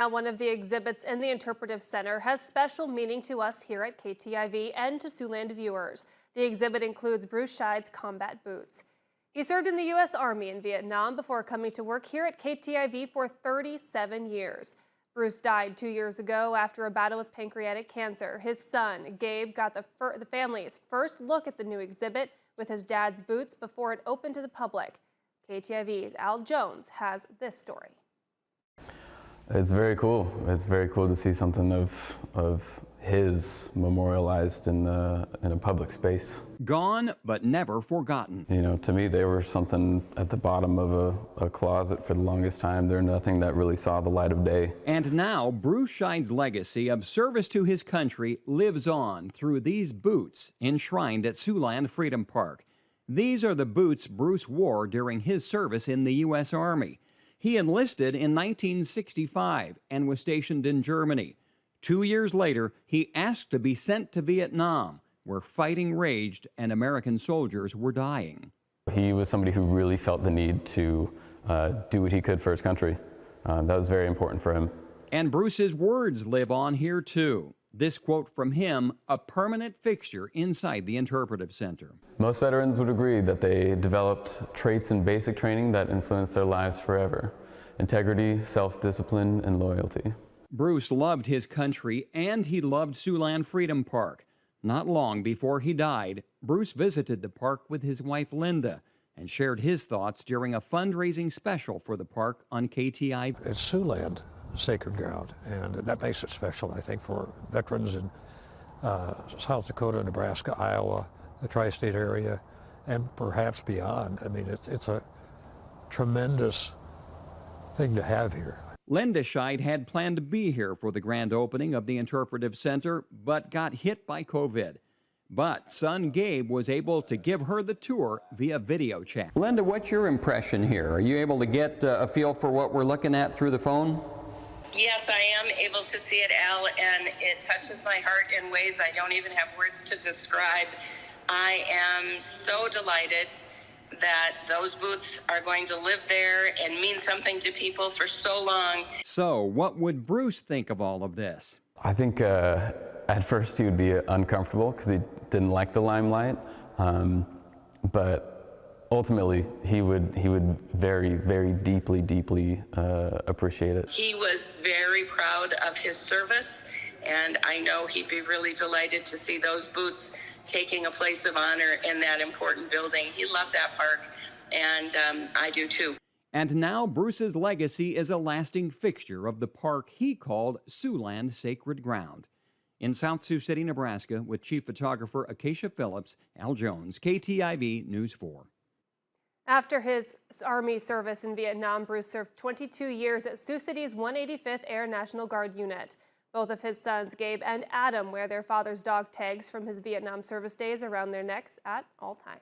Now, one of the exhibits in the Interpretive Center has special meaning to us here at KTIV and to Siouxland viewers. The exhibit includes Bruce Scheid's combat boots. He served in the U.S. Army in Vietnam before coming to work here at KTIV for 37 years. Bruce died 2 years ago after a battle with pancreatic cancer. His son, Gabe, got the family's first look at the new exhibit with his dad's boots before it opened to the public. KTIV's Al Jones has this story. It's very cool. It's very cool to see something of his memorialized in a public space. Gone, but never forgotten. You know, to me, they were something at the bottom of a closet for the longest time. They're nothing that really saw the light of day. And now, Bruce Scheid's legacy of service to his country lives on through these boots enshrined at Siouxland Freedom Park. These are the boots Bruce wore during his service in the U.S. Army. He enlisted in 1965 and was stationed in Germany. 2 years later, he asked to be sent to Vietnam, where fighting raged and American soldiers were dying. He was somebody who really felt the need to do what he could for his country. That was very important for him. And Bruce's words live on here, too. This quote from him, a permanent fixture inside the Interpretive Center. Most veterans would agree that they developed traits in basic training that influenced their lives forever: integrity, self-discipline, and loyalty. Bruce loved his country, and he loved Siouxland Freedom Park. Not long before he died, Bruce visited the park with his wife Linda and shared his thoughts during a fundraising special for the park on KTIV. It's Siouxland, sacred ground, and that makes it special, I think, for veterans in South Dakota, Nebraska, Iowa, the tri-state area, and perhaps beyond. I mean, it's a tremendous thing to have here. Linda Scheid had planned to be here for the grand opening of the Interpretive Center, but got hit by COVID. But son Gabe was able to give her the tour via video chat. Linda, what's your impression here? Are you able to get a feel for what we're looking at through the phone? Yes, I am able to see it, Al, and it touches my heart in ways I don't even have words to describe. I am so delighted that those boots are going to live there and mean something to people for so long. So, what would Bruce think of all of this? I think at first he would be uncomfortable because he didn't like the limelight, but ultimately he would very, very deeply appreciate it. He was very proud of his service, and I know he'd be really delighted to see those boots taking a place of honor in that important building. He loved that park, and I do too. And now Bruce's legacy is a lasting fixture of the park he called Siouxland Sacred Ground. In South Sioux City, Nebraska, with Chief Photographer Acacia Phillips, Al Jones, KTIV News 4. After his Army service in Vietnam, Bruce served 22 years at Sioux City's 185th Air National Guard Unit. Both of his sons, Gabe and Adam, wear their father's dog tags from his Vietnam service days around their necks at all times.